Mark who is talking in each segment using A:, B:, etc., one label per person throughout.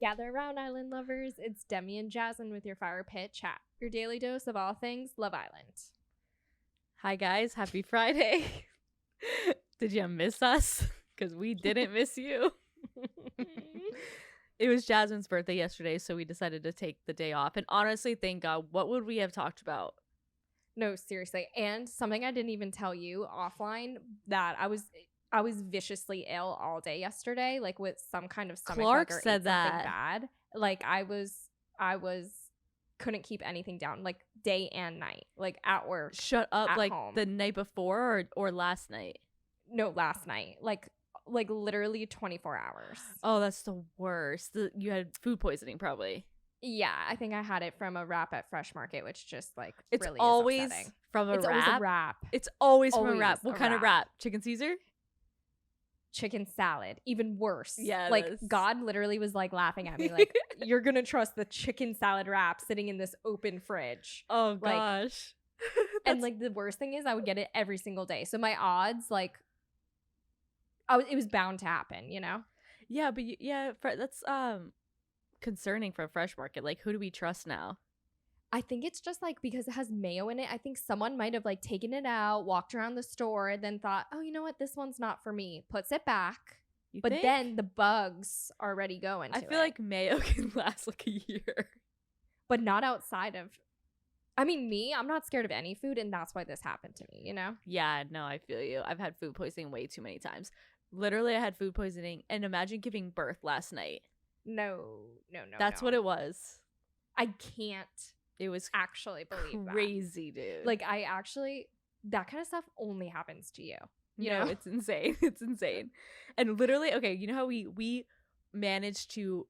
A: Gather around, island lovers. It's Demi and Jasmine with your Fire Pit Chat, your daily dose of all things Love Island.
B: Hi, guys. Happy Friday. Did you miss us? Because we didn't miss you. It was Jasmine's birthday yesterday, so we decided to take the day off. And honestly, thank God, what would we have talked about?
A: No, seriously. And something I didn't even tell you offline, that I was viciously ill all day yesterday, like with some kind of stomach
B: Clark
A: bug or
B: said
A: ate
B: that.
A: something bad. Like I was couldn't keep anything down, like day and night, like at work.
B: Shut up.
A: at
B: Like
A: home.
B: the night before or last night?
A: No, last night. Like literally 24 hours.
B: Oh, that's the worst. You had food poisoning probably.
A: Yeah, I think I had it from a wrap at Fresh Market, which just like
B: It's
A: really
B: always
A: is upsetting.
B: from a
A: It's
B: wrap.
A: always a wrap.
B: It's always from a
A: Always
B: wrap. What
A: a
B: kind of
A: wrap.
B: wrap? Chicken Caesar?
A: Chicken salad, even worse.
B: Yeah,
A: like
B: that's-
A: God literally was like laughing at me, like you're gonna trust the chicken salad wrap sitting in this open fridge.
B: Oh
A: Like,
B: gosh.
A: And like the worst thing is I would get it every single day, so my odds, like it was bound to happen, you know.
B: Yeah, but that's concerning for a Fresh Market. Like, who do we trust now?
A: I think it's just like because it has mayo in it. I think someone might have like taken it out, walked around the store, and then thought, oh, you know what, this one's not for me, puts it back.
B: You
A: But
B: think?
A: then the bugs already go into
B: I
A: it.
B: feel like mayo can last like a year.
A: But not outside of, I mean, I'm not scared of any food, and that's why this happened to me, you know?
B: Yeah, no, I feel you. I've had food poisoning way too many times. Literally, I had food poisoning, and imagine giving birth last night.
A: No.
B: That's what it was.
A: I can't
B: It was
A: actually believe
B: crazy, dude.
A: that. Like, that kind of stuff only happens to you. You
B: no,
A: know?
B: it's insane. It's insane. And literally, okay, you know how we managed to,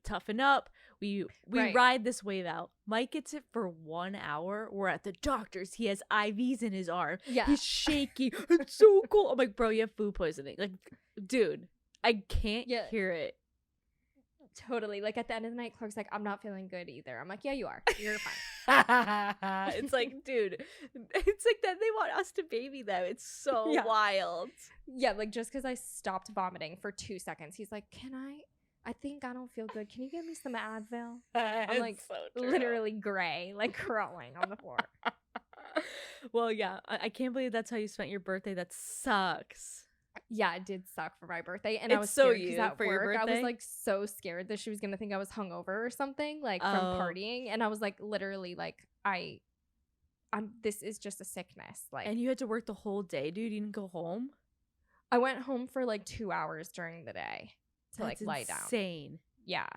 B: toughen up. We
A: Right.
B: ride this wave out. Mike gets it for 1 hour. We're at the doctor's. He has IVs in his arm.
A: Yeah.
B: He's shaky. It's so cool. I'm like, bro, you have food poisoning. Like, dude, I can't
A: Yeah.
B: hear it.
A: Totally. Like, at the end of the night, Clark's like, I'm not feeling good either. I'm like, yeah, you are. You're fine.
B: It's like, dude, it's like that they want us to baby them. It's so
A: Yeah.
B: wild.
A: Yeah, like, just because I stopped vomiting for 2 seconds, he's like, I think I don't feel good. Can you give me some Advil? I'm like,
B: so true.
A: literally gray, like crawling on the floor.
B: Well, yeah, I can't believe that's how you spent your birthday. That sucks.
A: Yeah, it did suck for my birthday, and I
B: It's
A: was
B: so
A: scared because
B: you
A: at
B: for your
A: work I was
B: birthday?
A: like so scared that she was gonna think I was hungover or something, like from
B: Oh.
A: partying, and I was like literally like this is just a sickness. Like,
B: And you had to work the whole day, dude. You didn't go home.
A: I went home for like 2 hours during the day to like lie down.
B: Insane.
A: Yeah,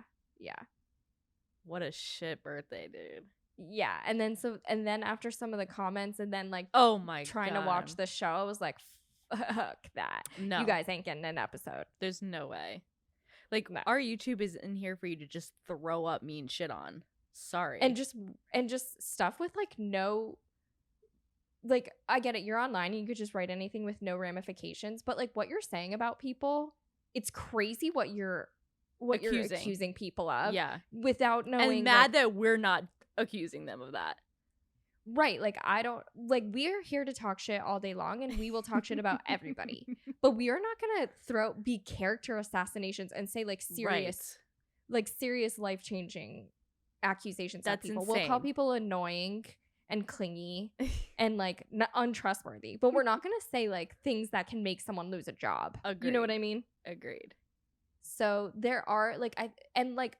B: What a shit birthday, dude.
A: yeah, and then after some of the comments, and then like
B: Oh my god.
A: trying to watch the show, I was like, fuck that.
B: No,
A: You guys ain't getting an episode.
B: there's no way. Like,
A: No.
B: our YouTube is in here for you to just throw up mean shit on. Sorry.
A: And just stuff with like no, like, I get it, you're online and you could just write anything with no ramifications, but like what you're saying about people, it's crazy what you're accusing people of,
B: yeah,
A: without knowing.
B: and mad that we're not accusing them of that.
A: Right, like, I don't, like, we're here to talk shit all day long, and we will talk shit about everybody, but we are not gonna be character assassinations and say like serious life-changing accusations at
B: That's
A: people. We'll call
B: insane.
A: people annoying and clingy and like untrustworthy, but we're not gonna say like things that can make someone lose a job. You know what I mean?
B: Agreed.
A: So there are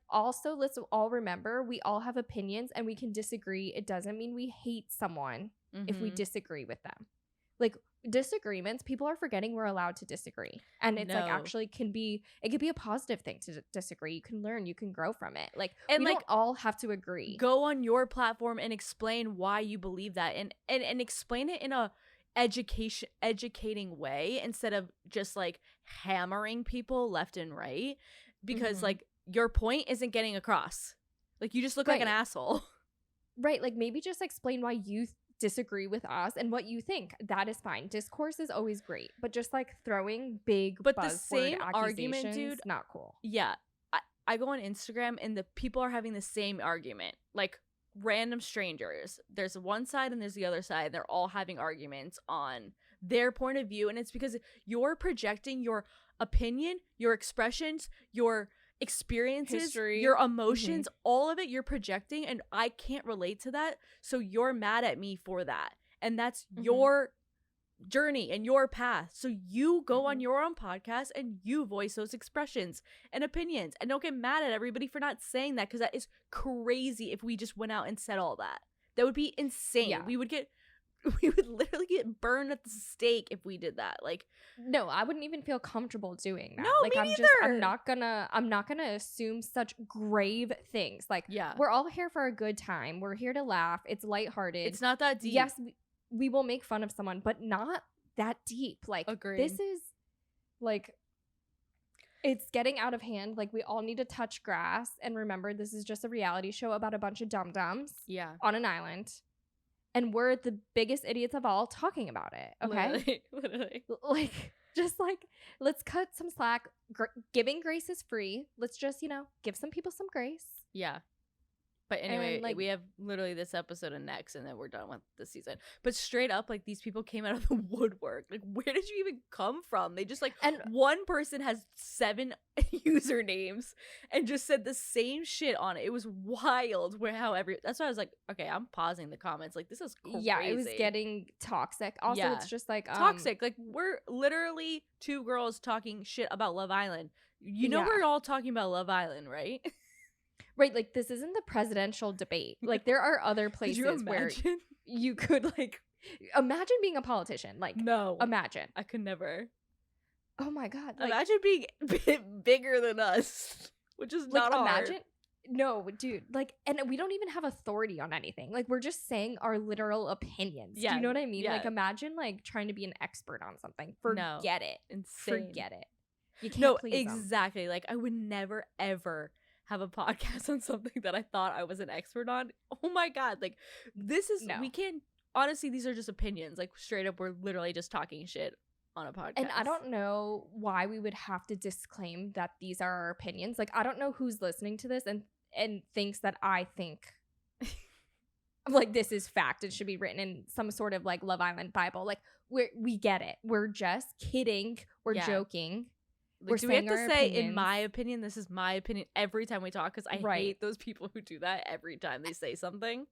A: also, let's all remember, we all have opinions and we can disagree. It doesn't mean we hate someone if we
B: Mhm.
A: disagree with them. Like, disagreements, people are forgetting we're allowed to disagree, and it's like
B: No.
A: actually could be a positive thing to disagree. You can learn, you can grow from it. Like,
B: And,
A: we
B: like,
A: don't all have to agree.
B: Go on your platform and explain why you believe that, and explain it in a educating way instead of just like hammering people left and right, because
A: Mhm.
B: like your point isn't getting across. Like, you just look like an
A: Right.
B: asshole.
A: Right, like, maybe just explain why you disagree with us and what you think. That is fine. Discourse is always great, but just like throwing big
B: But the
A: buzzword
B: same argument,
A: accusations,
B: dude,
A: not cool.
B: Yeah, I go on Instagram and the people are having the same argument, like random strangers. There's one side and there's the other side. They're all having arguments on their point of view, and it's because you're projecting your opinion, your expressions, your experiences,
A: History.
B: your emotions, all of it you're projecting, and I can't relate to that, so you're mad at me for that. And that's your journey and your path. So you go on your own podcast and you voice those expressions and opinions, and don't get mad at everybody for not saying that, because that is crazy. If we just went out and said all that, that would be insane.
A: Yeah.
B: We would literally get burned at the stake if we did that. Like,
A: no, I wouldn't even feel comfortable doing that.
B: No,
A: like
B: me
A: I'm
B: neither.
A: I'm not gonna assume such grave things. Like,
B: yeah,
A: we're all here for a good time. We're here to laugh. It's lighthearted.
B: it's not that deep.
A: Yes, we will make fun of someone, but not that deep. Like,
B: Agreed.
A: this is like, it's getting out of hand. Like, we all need to touch grass and remember this is just a reality show about a bunch of dum-dums on an island. And we're the biggest idiots of all talking about it. Okay.
B: Literally.
A: Like, just like, let's cut some slack. Giving grace is free. Let's just, give some people some grace.
B: Yeah. But anyway,
A: And, like,
B: we have literally this episode and next, and then we're done with the season. But straight up, like, these people came out of the woodwork. Like, where did you even come from? They just, like,
A: and
B: one person has 7 usernames and just said the same shit on it. It was wild. That's why I was like, okay, I'm pausing the comments. Like, this is crazy.
A: yeah, it was getting toxic. Also,
B: Yeah.
A: it's just like
B: toxic. Like, we're literally 2 girls talking shit about Love Island. You know,
A: Yeah.
B: we're all talking about Love Island, right?
A: right. Like, this isn't the presidential debate. Like, there are other
B: Could you
A: places where
B: imagine?
A: you could, like, imagine being a politician. Like,
B: No,
A: imagine.
B: I could never.
A: Oh my God. Like,
B: Imagine being bigger than us, which is not hard.
A: imagine. No, dude. Like, and we don't even have authority on anything. Like, we're just saying our literal opinions.
B: Yeah,
A: Do you know what I mean?
B: yeah.
A: Like, imagine, like, trying to be an expert on something. Forget it.
B: Insane.
A: Forget it. You can't
B: No,
A: please 'em.
B: exactly. Like, I would never, ever have a podcast on something that I thought I was an expert on. Oh my God. Like, this is,
A: No.
B: we can't, honestly, these are just opinions. Like, straight up, we're literally just talking shit on a podcast.
A: And I don't know why we would have to disclaim that these are our opinions. Like, I don't know who's listening to this and thinks that I think like this is fact. It should be written in some sort of like Love Island Bible. Like, we get it. We're just kidding. We're joking.
B: Like,
A: We're
B: do we have
A: saying
B: to
A: our
B: say,
A: opinions.
B: in my opinion, this is my opinion every time we talk? Because I
A: Right.
B: hate those people who do that every time they say something.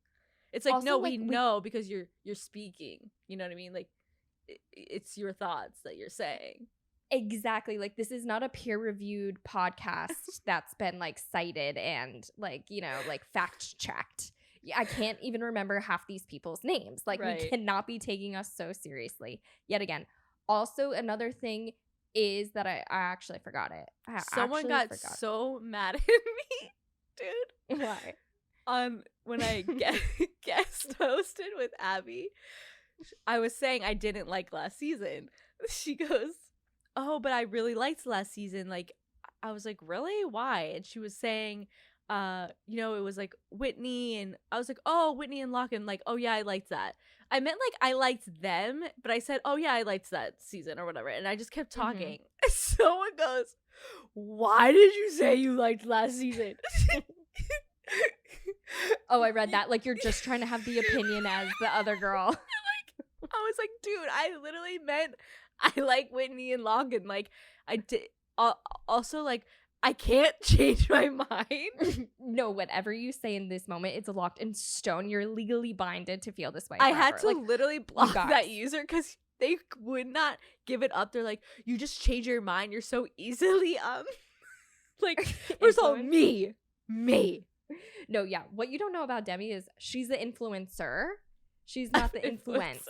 B: It's like,
A: Also,
B: no,
A: like,
B: we know because you're speaking. You know what I mean? Like, it's your thoughts that you're saying.
A: Exactly. Like, this is not a peer-reviewed podcast that's been like cited and like, like fact checked. I can't even remember half these people's names. Like,
B: Right.
A: we cannot be taking us so seriously yet again. Also, another thing is that I actually forgot it.
B: Someone got so mad at me, dude.
A: Why?
B: When I guest hosted with Abby, I was saying I didn't like last season. She goes, "Oh, but I really liked last season." Like, I was like, "Really? Why?" And she was saying, it was like Whitney, and I was like, "Oh, Whitney and Locken." Like, "Oh yeah, I liked that." I meant like I liked them, but I said, "Oh yeah, I liked that season" or whatever, and I just kept talking. Someone goes, "Why did you say you liked last season?"
A: Oh, I read that. Like, you're just trying to have the opinion as the other girl.
B: I was like, dude, I literally meant I like Whitney and Logan. Like, I did. Also, like, I can't change my mind.
A: No, whatever you say in this moment, it's locked in stone. You're legally binded to feel this way.
B: I
A: forever.
B: had to
A: like,
B: literally block
A: guys.
B: that user because they would not give it up. They're like, you just change your mind. You're so easily like, first of all, me.
A: No, yeah. What you don't know about Demi is she's the influencer. She's not the influenced.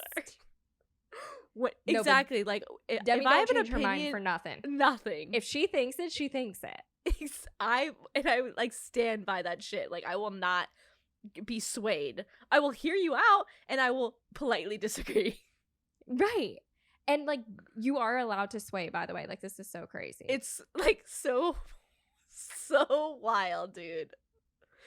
B: What
A: No,
B: exactly? Like,
A: Demi
B: if
A: don't
B: I have an
A: change her
B: opinion,
A: mind for nothing.
B: nothing.
A: If she thinks it, she thinks it.
B: I would like stand by that shit. Like, I will not be swayed. I will hear you out and I will politely disagree.
A: Right. And like, you are allowed to sway, by the way. Like, this is so crazy.
B: It's like so wild, dude.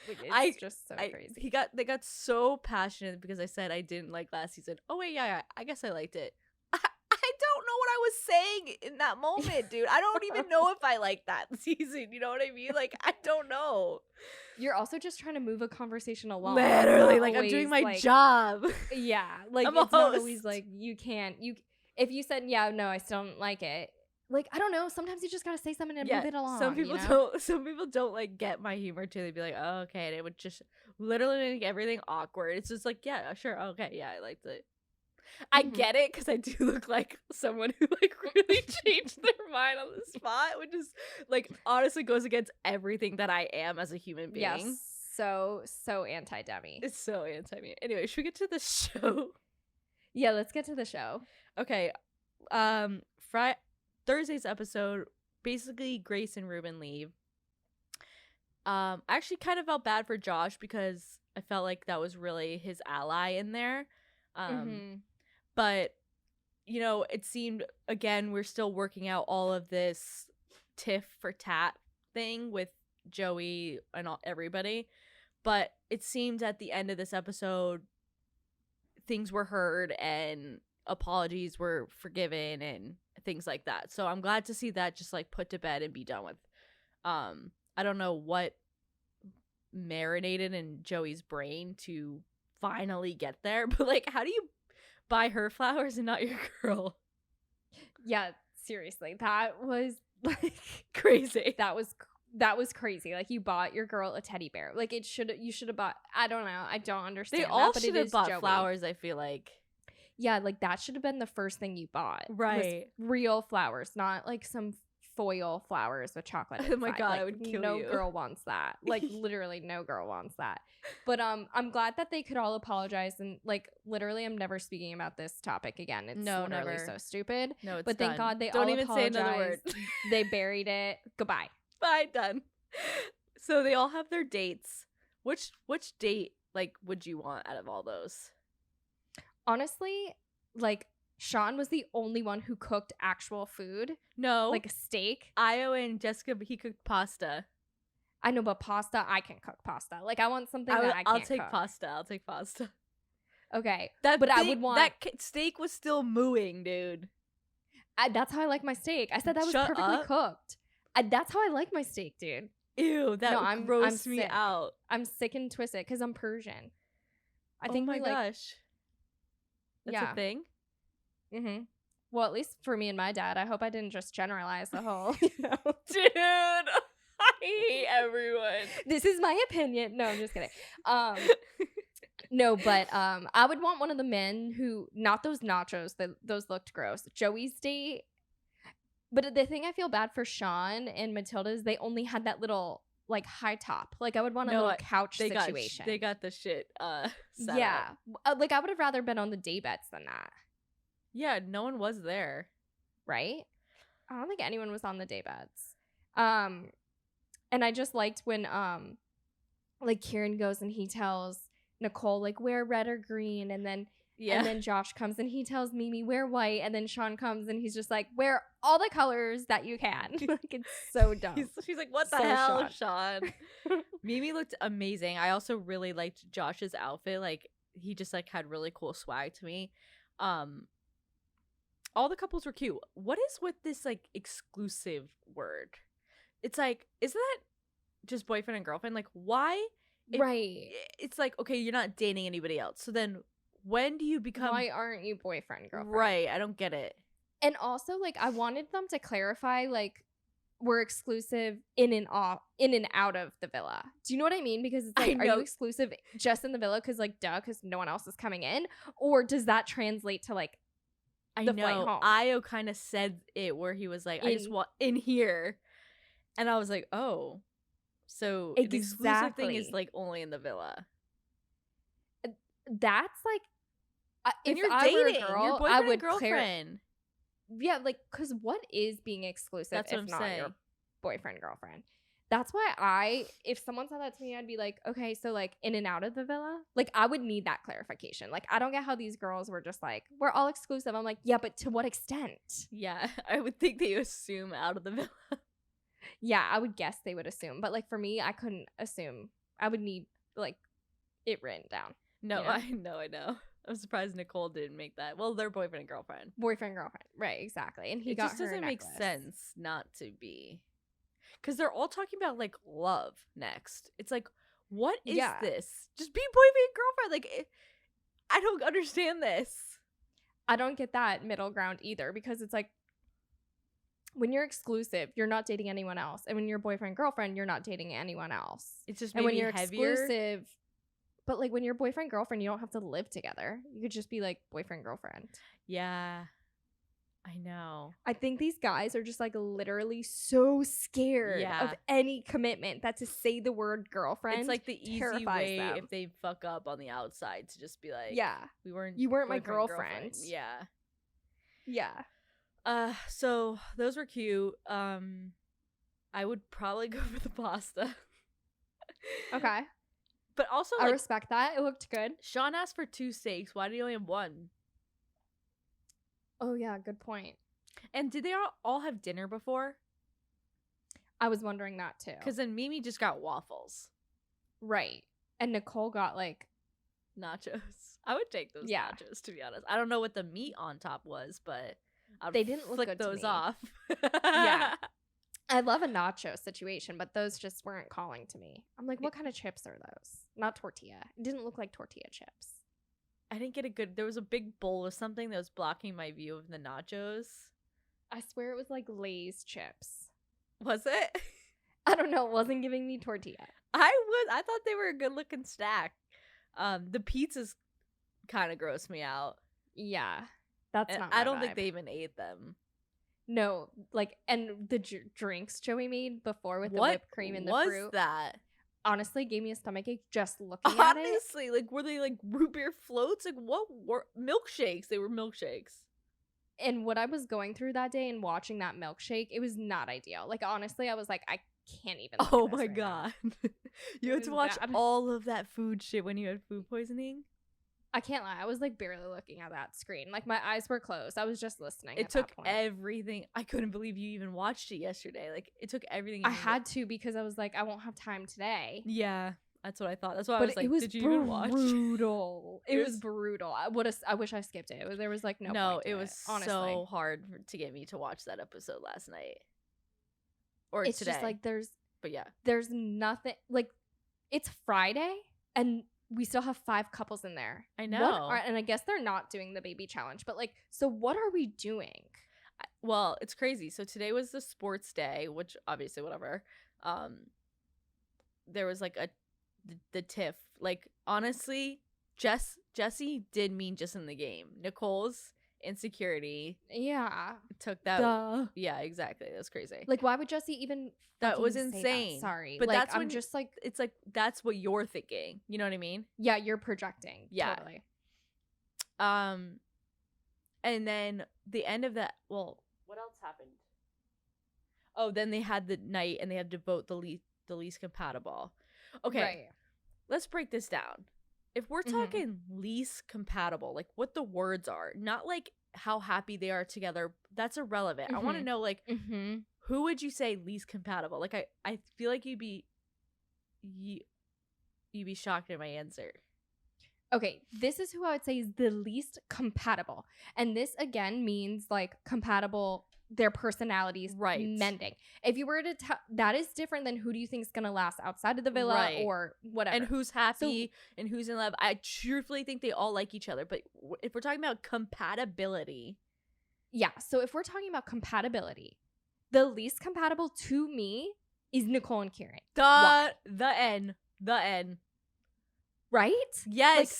A: It's just so crazy.
B: They got so passionate because I said I didn't like last season. Oh wait, yeah, I guess I liked it. I don't know what I was saying in that moment, dude. I don't even know if I liked that season. You know what I mean? Like, I don't know.
A: You're also just trying to move a conversation along.
B: Literally, like, I'm doing my job.
A: Yeah, like,
B: I'm
A: it's
B: a
A: not
B: host.
A: always like you can't. If you said, yeah, no, I still don't like it, like, I don't know, sometimes you just gotta say something and move it along.
B: Some people don't like get my humor too. They'd be like, oh, okay, and it would just literally make everything awkward. It's just like, yeah, sure, okay, yeah, I liked it. I get it, because I do look like someone who like really changed their mind on the spot, which is like honestly goes against everything that I am as a human being.
A: Yes, so anti-Demi.
B: It's so anti-me. Anyway, should we get to the show?
A: Yeah, let's get to the show.
B: Okay, Thursday's episode, basically Grace and Ruben leave. I actually kind of felt bad for Josh because I felt like that was really his ally in there. But, you know, it seemed, again, we're still working out all of this tiff for tat thing with Joey and everybody. But it seemed at the end of this episode, things were heard and apologies were forgiven and things like that. So I'm glad to see that just like put to bed and be done with. I don't know what marinated in Joey's brain to finally get there, but like, how do you buy her flowers and not your girl?
A: Yeah, seriously, that was like
B: crazy.
A: That was crazy. Like, you bought your girl a teddy bear. Like, you should have bought, I don't know, I don't understand.
B: They all
A: but
B: should have bought
A: Joey.
B: Flowers, I feel like.
A: Yeah, like that should have been the first thing you bought.
B: Right.
A: Real flowers, not like some foil flowers with chocolate inside.
B: Oh my god,
A: like,
B: I would kill
A: no
B: you.
A: No girl wants that. Like, literally no girl wants that. But I'm glad that they could all apologize, and like, literally I'm never speaking about this topic again. It's literally
B: never.
A: So stupid.
B: No, it's
A: but
B: done.
A: Thank God they
B: don't
A: all
B: even
A: apologized.
B: say another word.
A: They buried it. Goodbye.
B: Bye, done. So they all have their dates. Which date like would you want out of all those?
A: Honestly, like, Sean was the only one who cooked actual food.
B: No.
A: Like a steak.
B: Io and Jessica, he cooked pasta.
A: I know, but pasta, I can cook pasta. Like, I want something that I can't
B: I'll take
A: cook.
B: pasta. I'll take pasta.
A: Okay.
B: I would want... That steak was still mooing, dude.
A: That's how I like my steak. I said that was perfectly cooked. That's how I like my steak, dude.
B: Ew, that grossed me
A: sick.
B: out.
A: I'm sick and twisted because I'm Persian. I
B: oh
A: think
B: my gosh. That's a thing?
A: Mm-hmm. Well, at least for me and my dad. I hope I didn't just generalize the whole, you know.
B: Dude, I hate everyone.
A: This is my opinion. No, I'm just kidding. No, but I would want one of the men who, not those nachos, those looked gross. Joey's date. But the thing I feel bad for Sean and Matilda is they only had that little like high top. Like, I would want a little couch situation.
B: They got the shit set
A: yeah.
B: up.
A: Like, I would have rather been on the day beds than that.
B: Yeah, no one was there.
A: Right? I don't think anyone was on the day beds. And I just liked when like Kieran goes and he tells Nicole like, wear red or green, and then Josh comes and he tells Mimi wear white, and then Sean comes and he's just like, wear all the colors that you can. Like, it's so dumb.
B: She's like, what the hell, Sean? Mimi looked amazing. I also really liked Josh's outfit. Like, he just like had really cool swag to me. All the couples were cute. What is with this like exclusive word? It's like, isn't that just boyfriend and girlfriend? Like, why?
A: Right.
B: It's like, okay, you're not dating anybody else. So then when do you become...
A: Why aren't you boyfriend, girlfriend?
B: Right. I don't get it.
A: And also, like, I wanted them to clarify, like, we're exclusive in and out of the villa. Do you know what I mean? Because it's like, are you exclusive just in the villa? Because, like, duh, because no one else is coming in? Or does that translate to, like, the flight home?
B: Io kind of said it where he was like, I just want in here. And I was like, oh. So the exclusive thing is like only in the villa.
A: That's like, if
B: you're
A: I
B: dating
A: were a girl,
B: your boyfriend
A: I would
B: and girlfriend.
A: Yeah, like, because what is being exclusive?
B: That's what I'm
A: not
B: saying.
A: Your boyfriend, girlfriend. That's why if someone said that to me, I'd be like, okay, so like in and out of the villa, like I would need that clarification. Like, I don't get how these girls were just like, we're all exclusive. I'm like, yeah, but to what extent?
B: Yeah, I would think they assume out of the villa.
A: Yeah, I would guess they would assume. But like for me, I couldn't assume. I would need like it written down.
B: No,
A: you know?
B: I know. I'm surprised Nicole didn't make that. Well, they're boyfriend and girlfriend.
A: Boyfriend, girlfriend. Right, exactly. And he
B: it
A: got
B: just
A: her
B: doesn't
A: a
B: make
A: necklace.
B: sense not to be. Because they're all talking about like love next. It's like, what is this? Just be boyfriend and girlfriend. Like, I don't understand this.
A: I don't get that middle ground either, because it's like, when you're exclusive, you're not dating anyone else. And when you're boyfriend, girlfriend, you're not dating anyone else.
B: It's just
A: and
B: maybe
A: when you're
B: heavier.
A: exclusive, but like when you're boyfriend, girlfriend, you don't have to live together. You could just be like boyfriend, girlfriend.
B: Yeah. I know.
A: I think these guys are just like literally so scared of any commitment that to say the word girlfriend,
B: it's like the easy way
A: them.
B: if they fuck up on the outside to just be like, you weren't
A: my girlfriend.
B: Yeah. So those were cute. I would probably go for the pasta.
A: Okay.
B: But also,
A: I respect that. It looked good.
B: Sean asked for 2 steaks. Why did he only have 1?
A: Oh, yeah. Good point.
B: And did they all have dinner before?
A: I was wondering that, too.
B: Because then Mimi just got waffles.
A: Right. And Nicole got, like...
B: nachos. I would take those nachos, to be honest. I don't know what the meat on top was, but
A: they didn't look good
B: those
A: to me.
B: Off.
A: Yeah. I love a nacho situation, but those just weren't calling to me. I'm like, what kind of chips are those? Not tortilla. It didn't look like tortilla chips.
B: I didn't get a good... There was a big bowl of something that was blocking my view of the nachos.
A: I swear it was like Lay's chips.
B: Was it?
A: I don't know. It wasn't giving me tortilla.
B: I thought they were a good looking snack. The pizzas kind of gross me out.
A: Yeah. That's not
B: I don't
A: vibe.
B: think they even ate them.
A: No, like, and the drinks Joey made before with the whipped cream and the fruit.
B: What was that?
A: Honestly, gave me a stomachache just looking at it.
B: Honestly, like, were they like root beer floats? Like, what were milkshakes? They were milkshakes.
A: And what I was going through that day and watching that milkshake, it was not ideal. Like, honestly, I was like, I can't even.
B: Oh my god. You had to watch all of that food shit when you had food poisoning?
A: I can't lie. I was like barely looking at that screen. Like my eyes were closed. I was just listening.
B: It took everything. I couldn't believe you even watched it yesterday. Like it took everything.
A: I had to because I was like, I won't have time today.
B: Yeah, that's what I thought. That's why I was like, did you even watch?
A: Brutal. It was brutal. I wish I skipped it. There was like no.
B: No,
A: point to
B: it was
A: honestly.
B: So hard to get me to watch that episode last night. Or
A: it's
B: today.
A: Just like
B: But yeah,
A: there's nothing like. It's Friday and we still have 5 couples in there.
B: I know.
A: And I guess they're not doing the baby challenge, but like, so what are we doing?
B: Well, it's crazy. So today was the sports day, which obviously whatever. There was like the tiff. Like honestly, Jessie did mean just in the game. Nicole's insecurity.
A: Yeah.
B: Took that.
A: Duh.
B: Yeah, exactly. That's crazy.
A: Like why would Jessie even
B: that was insane.
A: That? Sorry.
B: But
A: like,
B: that's
A: I'm just like
B: it's like that's what you're thinking. You know what I mean?
A: Yeah, you're projecting.
B: Yeah.
A: Totally.
B: And then the end of that, well, what else happened? Oh, then they had the night and they had to vote the least compatible. Okay.
A: Right.
B: Let's break this down. If we're talking least compatible, like what the words are, not like how happy they are together, that's irrelevant. I want to know like who would you say least compatible? Like I feel like you'd be shocked at my answer.
A: Okay, this is who I would say is the least compatible. And this again means like compatible, their personalities mending. If you were to that is different than who do you think is going to last outside of the villa or whatever.
B: And who's happy and who's in love. I truthfully think they all like each other. But if we're talking about compatibility.
A: Yeah, so if we're talking about compatibility, the least compatible to me is Nicole and Kieran.
B: The N.
A: Right?
B: Yes.
A: Like,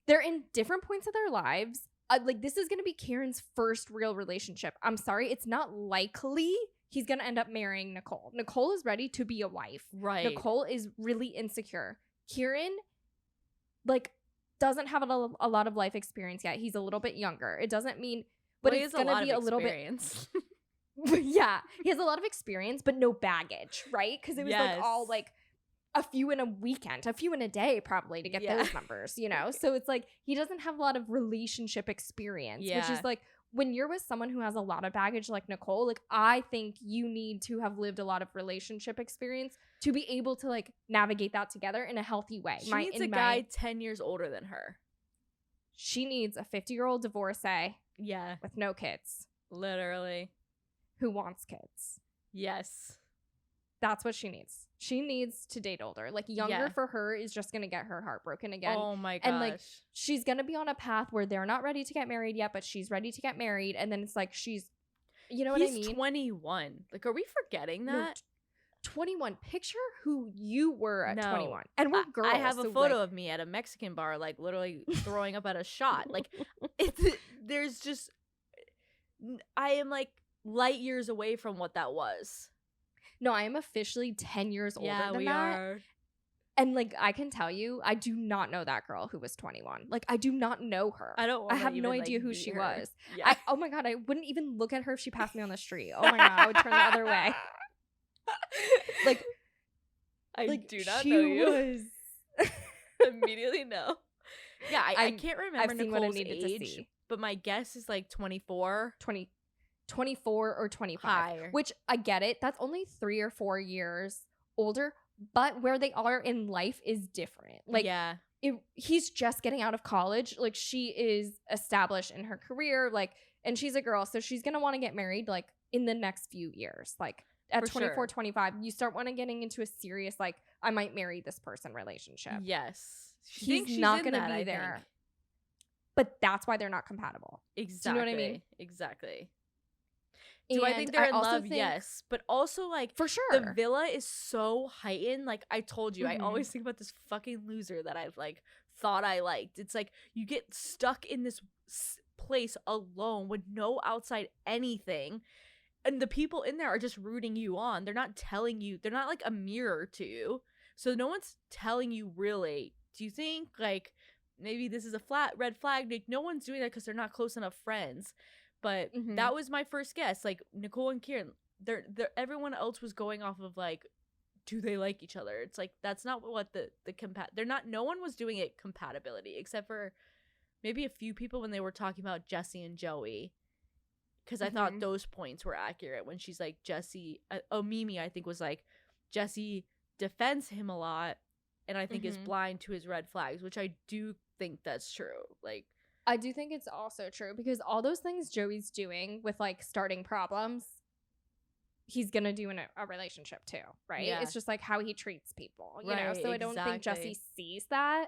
A: they're in different points of their lives. Like, this is going to be Kieran's first real relationship. I'm sorry. It's not likely he's going to end up marrying Nicole. Nicole is ready to be a wife.
B: Right.
A: Nicole is really insecure. Kieran, like, doesn't have a lot of life experience yet. He's a little bit younger. It doesn't mean... But it's going to be a little bit... Yeah. He has a lot of experience, but no baggage, right? Because it was, like, all, like... a few in a weekend, a few in a day probably to get those numbers, you know? So it's like he doesn't have a lot of relationship experience, which is like when you're with someone who has a lot of baggage like Nicole, like I think you need to have lived a lot of relationship experience to be able to like navigate that together in a healthy way.
B: She needs a guy 10 years older than her.
A: She needs a 50-year-old divorcee.
B: Yeah.
A: With no kids.
B: Literally.
A: Who wants kids.
B: Yes.
A: That's what she needs. She needs to date older. Like, younger for her is just going to get her heart broken again.
B: Oh, my gosh.
A: And, like, she's going to be on a path where they're not ready to get married yet, but she's ready to get married. And then it's like she's You know what I mean?
B: He's 21. Like, are we forgetting
A: No,
B: that?
A: 21. Picture who you were at
B: No.
A: 21. And we're girls.
B: I have a
A: so,
B: photo
A: like,
B: of me at a Mexican bar, like literally throwing up at a shot. Like, there's just, I am like light years away from what that was.
A: no, I am officially 10 years older
B: Yeah,
A: than
B: we
A: that.
B: are.
A: And like, I can tell you, I do not know that girl who was 21. Like, I do not know her.
B: I don't.
A: I have
B: even,
A: no
B: like,
A: idea who
B: meet
A: she
B: her.
A: was.
B: Yeah.
A: Oh my God, I wouldn't even look at her if she passed me on the street. Oh my God, I would turn the other way. Like,
B: I do not
A: she
B: know you.
A: Was...
B: Immediately no. Yeah, I can't remember
A: I've seen what I
B: Nicole's
A: needed to
B: age,
A: see.
B: but my guess is like 24.
A: 24 or 25.
B: Higher.
A: Which I get it. That's only 3 or 4 years older, but where they are in life is different. Like,
B: yeah.
A: He's just getting out of college. Like, she is established in her career. Like, and she's a girl, so she's going to want to get married, like, in the next few years. Like, at
B: For
A: 24,
B: sure.
A: 25, you start getting into a serious, like, I might marry this person relationship.
B: Yes.
A: He's not going to be there. But that's why they're not compatible.
B: Exactly.
A: Do you know what I mean?
B: Exactly. Do I
A: And
B: think they're in love?
A: think,
B: Yes. But also, like,
A: for sure,
B: the villa is so heightened. Like, I told you, I
A: Mhm.
B: always think about this fucking loser that I've, like, thought I liked. It's like, you get stuck in this place alone with no outside anything. And the people in there are just rooting you on. They're not telling you. They're not, like, a mirror to you. So no one's telling you, really. Do you think, like, maybe this is a red flag? Like, no one's doing that because they're not close enough friends. But that was my first guess. Like, Nicole and Kieran, they're everyone else was going off of, like, do they like each other? It's like, that's not what the they're not, no one was doing it compatibility, except for maybe a few people when they were talking about Jesse and Joey. Because I thought those points were accurate when she's like, Jesse, Mimi, I think, was like, Jesse defends him a lot and I think is blind to his red flags, which I do think that's true. Like,
A: I do think it's also true because all those things Joey's doing with, like, starting problems, he's going to do in a relationship too, right?
B: Yeah.
A: It's just, like, how he treats people, you know?
B: Right,
A: So I don't think
B: exactly.
A: Jesse sees that.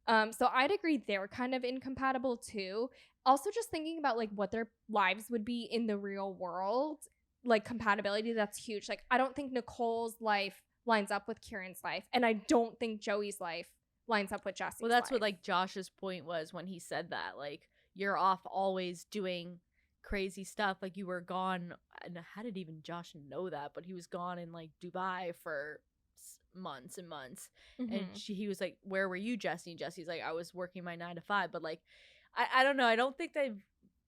A: So I'd agree they're kind of incompatible too. Also, just thinking about, like, what their lives would be in the real world, like, compatibility, that's huge. Like, I don't think Nicole's life lines up with Kieran's life, and I don't think Joey's life lines up with Jesse's
B: well, that's
A: life.
B: what, like, Josh's point was when he said that, like, you're off always doing crazy stuff. Like, you were gone, and how did even Josh know that? But he was gone in, like, Dubai for months and months. And he was like, where were you, Jesse? And Jesse's like, I was working my 9 to 5. But, like, I don't know. I don't think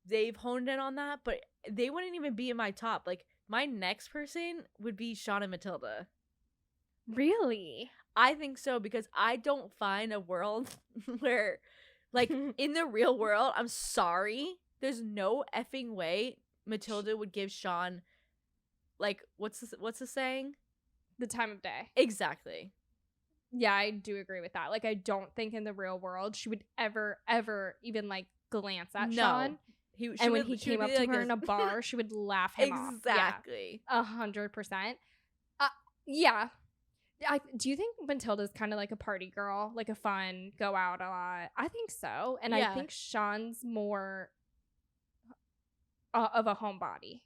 B: they've honed in on that, but they wouldn't even be in my top. Like, my next person would be Sean and Matilda.
A: Really?
B: I think so, because I don't find a world where, like, in the real world, I'm sorry, there's no effing way Matilda would give Sean, like, what's the saying?
A: The time of day.
B: Exactly.
A: Yeah, I do agree with that. Like, I don't think in the real world she would ever even, like, glance at Sean. And when he came up to her in a bar, she would laugh him off.
B: Exactly.
A: Yeah, 100%. Yeah. Do you think Matilda's kind of like a party girl, like a fun, go out a lot? I think so. And
B: Yeah.
A: I think Sean's more of a homebody.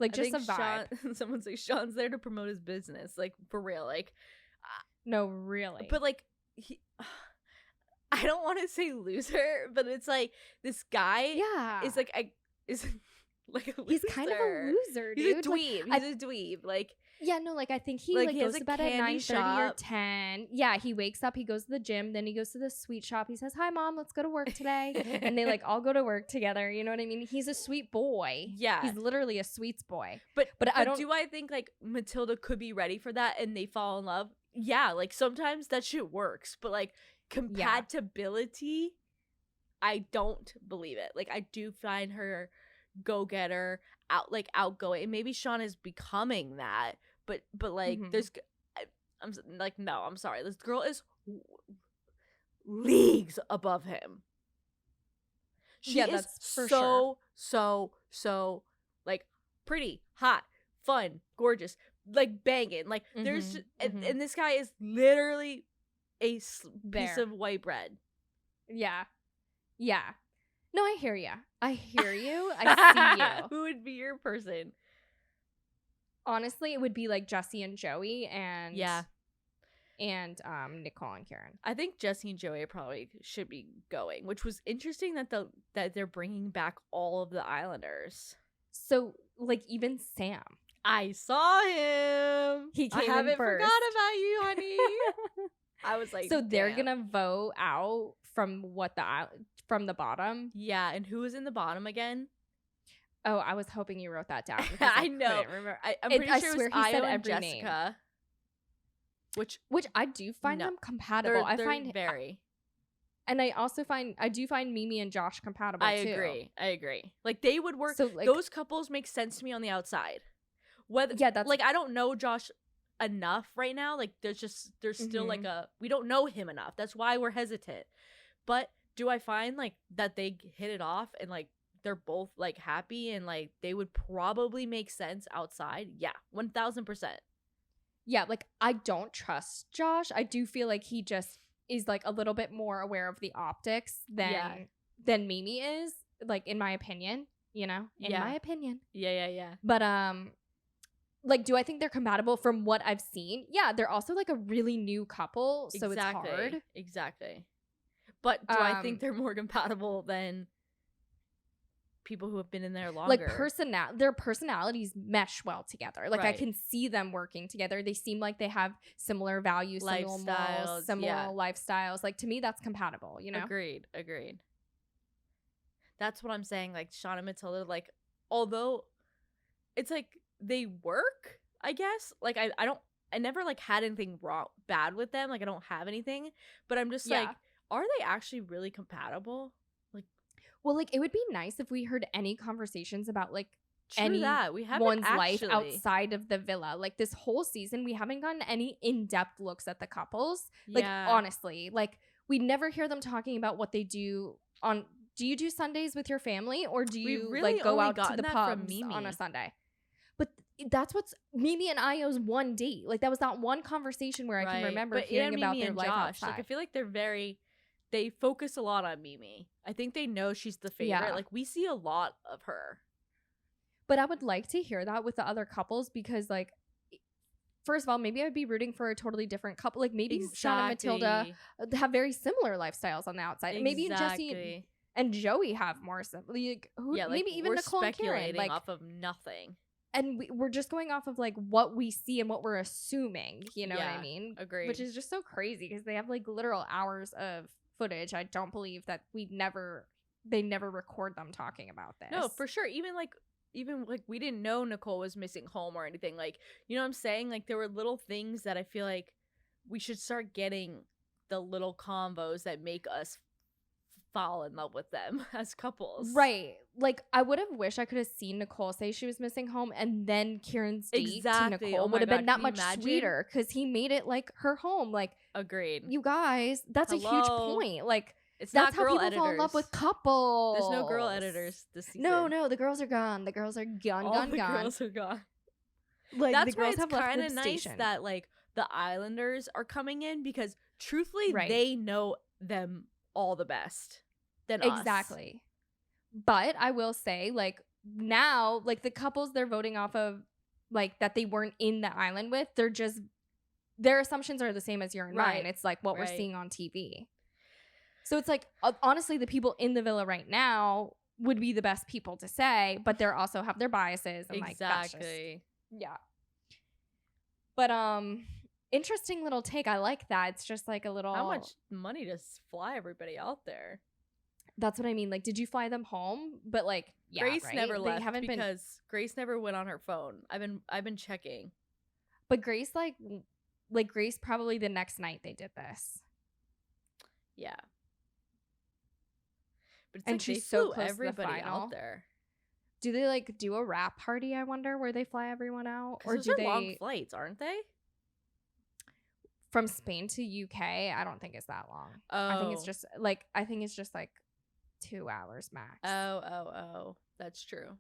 A: Like, just a vibe.
B: Someone's like, Sean's there to promote his business. Like, for real. Like,
A: no, really.
B: but, like, I don't want to say loser, but it's like, this guy is like, is like a loser.
A: He's kind of a loser, dude.
B: He's a dweeb. He's a dweeb. Like,
A: yeah, no, like, I think he,
B: like,
A: like,
B: he
A: goes
B: has
A: to
B: a
A: bed at
B: candy
A: 9:30 or
B: shop.
A: 10. Yeah, he wakes up, he goes to the gym, then he goes to the sweet shop. He says, hi, Mom, let's go to work today. And they, like, all go to work together. You know what I mean? He's a sweet boy.
B: Yeah.
A: He's literally a sweets boy.
B: But
A: I don't...
B: do I think, like, Matilda could be ready for that and they fall in love? Yeah, like, sometimes that shit works. But, like, compatibility, I don't believe it. Like, I do find her go-getter, outgoing. And maybe Sean is becoming that. But like, I'm like, no, I'm sorry. This girl is leagues above him. She is
A: that's for
B: so, like, pretty, hot, fun, gorgeous, like, banging. Like, there's just, and this guy is literally a piece of white bread.
A: Yeah. No, I hear you. I hear you. I see you.
B: Who would be your person?
A: Honestly, it would be like Jesse and Joey and
B: Yeah.
A: and Nicole and Karen.
B: I think Jesse and Joey probably should be going, which was interesting that they're bringing back all of the Islanders.
A: So, like, even Sam.
B: I saw him.
A: He came
B: I
A: in
B: haven't
A: first.
B: forgot about you, honey. I was like,
A: so they're
B: damn.
A: gonna vote out from from the bottom.
B: Yeah, and who was in the bottom again?
A: Oh, I was hoping you wrote that down.
B: I know.
A: Remember.
B: I'm pretty
A: I
B: sure
A: swear
B: it was
A: he said
B: Io and
A: every
B: Jessica.
A: name.
B: Which
A: I do find
B: No,
A: them compatible.
B: they're
A: I find
B: very.
A: and I do find Mimi and Josh compatible
B: I
A: too.
B: agree. Like they would work.
A: So like,
B: those couples make sense to me on the outside. Whether
A: that's
B: like I don't know Josh enough right now. Like there's still like we don't know him enough. That's why we're hesitant. But do I find like that they hit it off and like they're both like happy and like they would probably make sense outside? Yeah, 1000%.
A: Yeah, like I don't trust Josh. I do feel like he just is like a little bit more aware of the optics than Mimi is, like in my opinion, in my opinion.
B: Yeah.
A: But like do I think they're compatible from what I've seen? Yeah, they're also like a really new couple, so it's hard.
B: Exactly. But do I think they're more compatible than people who have been in there longer?
A: Like their personalities mesh well together. Like I can see them working together. They seem like they have similar values, similar morals, similar lifestyles. Like to me, that's compatible.
B: Agreed. That's what I'm saying. Like Sean and Matilda, like although it's like they work, I guess. Like I never like had anything bad with them. Like I don't have anything, but I'm just like, are they actually really compatible?
A: Well, like it would be nice if we heard any conversations about like
B: anyone's
A: life outside of the villa. Like this whole season, we haven't gotten any in-depth looks at the couples. Like honestly, like we never hear them talking about what they do on. Do you do Sundays with your family, or do you
B: really
A: like go
B: only
A: out to the
B: gotten that
A: pubs
B: from Mimi.
A: on a Sunday? But that's what's Mimi and Io's one date. Like that was not one conversation where I can remember hearing about their life outside.
B: Like I feel like they focus a lot on Mimi. I think they know she's the favorite.
A: Yeah.
B: Like we see a lot of her.
A: But I would like to hear that with the other couples because like first of all, maybe I'd be rooting for a totally different couple. Like maybe Sean and Matilda have very similar lifestyles on the outside. Maybe Jesse and Joey have more like maybe even Nicole and Karen, like
B: off of nothing.
A: And we're just going off of like what we see and what we're assuming, you know what I mean?
B: Agreed.
A: Which is just so crazy because they have like literal hours of footage. I don't believe that they never record them talking about this.
B: No, for sure. Even like we didn't know Nicole was missing home or anything. Like, you know what I'm saying? Like there were little things that I feel like we should start getting the little combos that make us fall in love with them as couples.
A: Right. Like I would have wished I could have seen Nicole say she was missing home and then Kieran's date to Nicole would have been that much sweeter because he made it like her home. Like
B: agreed.
A: You guys, that's a huge point. Like
B: that's
A: how people fall in love with couples.
B: There's no girl editors this season.
A: No, the girls are gone. The girls are gone.
B: All the girls are gone.
A: Like
B: that's
A: the girls
B: why it's
A: have
B: kind of nice that like the Islanders are coming in because truthfully they know them all the best than us.
A: Exactly. But I will say like now like the couples they're voting off of like that they weren't in the island with, their assumptions are the same as your and mine. It's like what we're seeing on TV. So it's like honestly the people in the villa right now would be the best people to say, but they also have their biases and like that's just, But interesting little take. I like that. It's just like a little.
B: How much money to fly everybody out there?
A: That's what I mean. Like, did you fly them home? But like,
B: Grace never left because Grace never went on her phone. I've been checking.
A: But Grace like Grace probably the next night they did this.
B: Yeah. But it's
A: and
B: like
A: she's
B: they
A: so
B: flew
A: close
B: everybody
A: to the final.
B: out there.
A: Do they like do a wrap party? I wonder where they fly everyone out,
B: or do they long flights? Aren't they?
A: From Spain to UK, I don't think it's that long.
B: Oh,
A: I think it's just like 2 hours max.
B: Oh, that's true.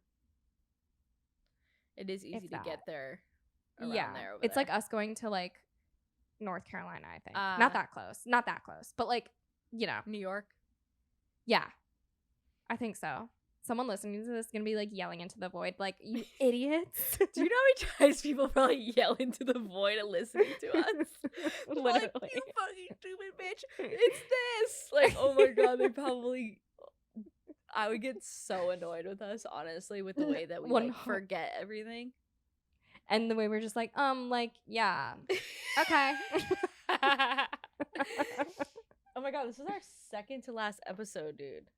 B: It is easy to get there.
A: Yeah,
B: there,
A: it's
B: there.
A: like us going to like North Carolina. I think not that close, but like
B: New York.
A: Yeah, I think so. Someone listening to this is going to be like yelling into the void, like, you idiots.
B: Do you know how many times people probably yell into the void and listening to us?
A: Literally.
B: Like, you fucking stupid bitch. It's this. Like, oh my God, they probably... I would get so annoyed with us, honestly, with the way that we like forget everything.
A: And the way we're just like, yeah. Okay.
B: Oh my God, this is our second to last episode, dude.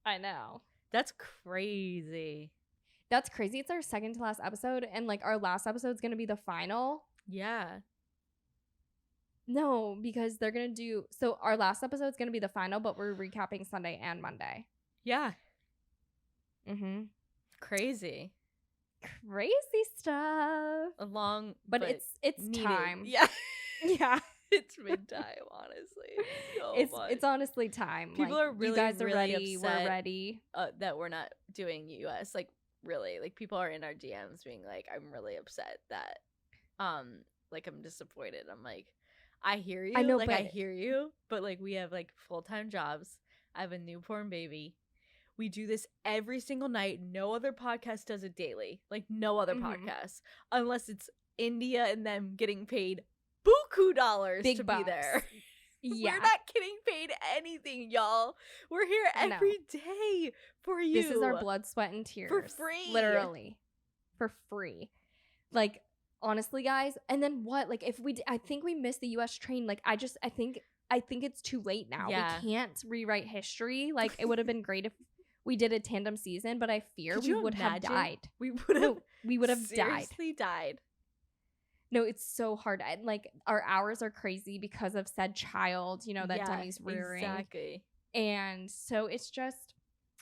A: I know.
B: That's crazy.
A: That's crazy. It's our second to last episode, and like our last episode is gonna be the final.
B: Yeah.
A: No, because they're gonna do so. Our last episode is gonna be the final, but we're recapping Sunday and Monday.
B: Yeah.
A: Mm-hmm.
B: Crazy
A: Stuff. But it's
B: needed.
A: time.
B: Yeah.
A: Yeah.
B: It's mid-time, honestly.
A: It's honestly time.
B: People
A: like,
B: are really,
A: you guys are
B: really
A: ready.
B: upset,
A: we're ready.
B: That we're not doing US. Like, really, like people are in our DMs being like, I'm really upset that, like I'm disappointed. I'm like, I hear you.
A: I know,
B: like
A: but...
B: I hear you, but like we have like full-time jobs. I have a newborn baby. We do this every single night. No other podcast does it daily. Like no other podcast, unless it's India and them getting paid buku dollars
A: Big
B: to
A: bucks.
B: be there.
A: Yeah.
B: We're not getting paid anything, y'all. We're here every day for you.
A: This is our blood, sweat, and tears.
B: For free.
A: Literally. For free. Like, honestly, guys. And then what? Like, if I think we missed the US train. Like, I think it's too late now.
B: Yeah.
A: We can't rewrite history. Like, it would have been great if we did a tandem season, but I fear we would have died.
B: We would have
A: seriously
B: died.
A: No, it's so hard. And like our hours are crazy because of said child, that Demi's rearing.
B: Exactly.
A: And so it's just,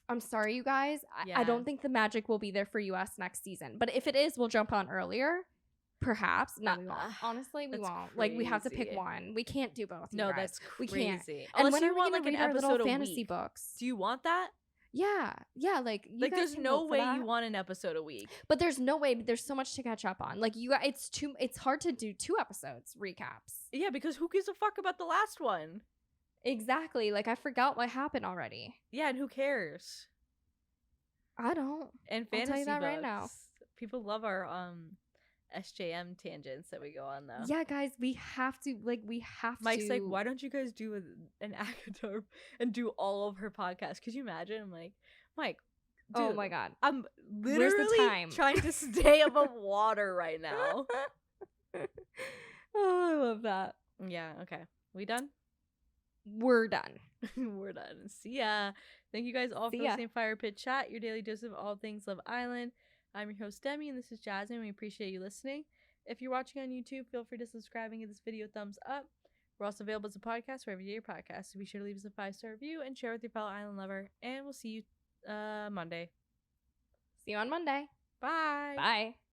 A: I'm sorry, you guys. I don't think the magic will be there for us next season. But if it is, we'll jump on earlier. Perhaps. No, we won't. Honestly, we won't.
B: Crazy.
A: Like, we have to pick one. We can't do both.
B: No,
A: guys.
B: that's crazy.
A: We can't.
B: Unless
A: and when
B: you
A: are we
B: want
A: gonna
B: like
A: read
B: an
A: our
B: episode
A: little
B: a
A: fantasy
B: week.
A: books?
B: Do you want that?
A: Yeah. Like
B: there's no way you want an episode a week.
A: But there's no way. There's so much to catch up on. Like it's hard to do 2 episodes recaps.
B: Yeah, because who gives a fuck about the last one?
A: Exactly. Like I forgot what happened already.
B: Yeah, and who cares?
A: I don't.
B: And fantasy
A: I'll tell you that
B: books.
A: right now.
B: People love our SJM tangents that we go on though.
A: Yeah, guys, we have to.
B: Mike's like, why don't you guys do an Akatorp and do all of her podcasts? Could you imagine? I'm like, Mike, dude,
A: oh my God,
B: I'm literally trying to stay above water right now.
A: Oh, I love that.
B: Yeah. Okay. We done?
A: We're done.
B: We're done. See ya. Thank you guys all for listening to Fire Pit Chat, your daily dose of all things Love Island. I'm your host, Demi, and this is Jasmine. We appreciate you listening. If you're watching on YouTube, feel free to subscribe and give this video a thumbs up. We're also available as a podcast wherever you get your podcasts, so be sure to leave us a 5-star review and share with your fellow island lover. And we'll see you Monday.
A: See you on Monday.
B: Bye.
A: Bye.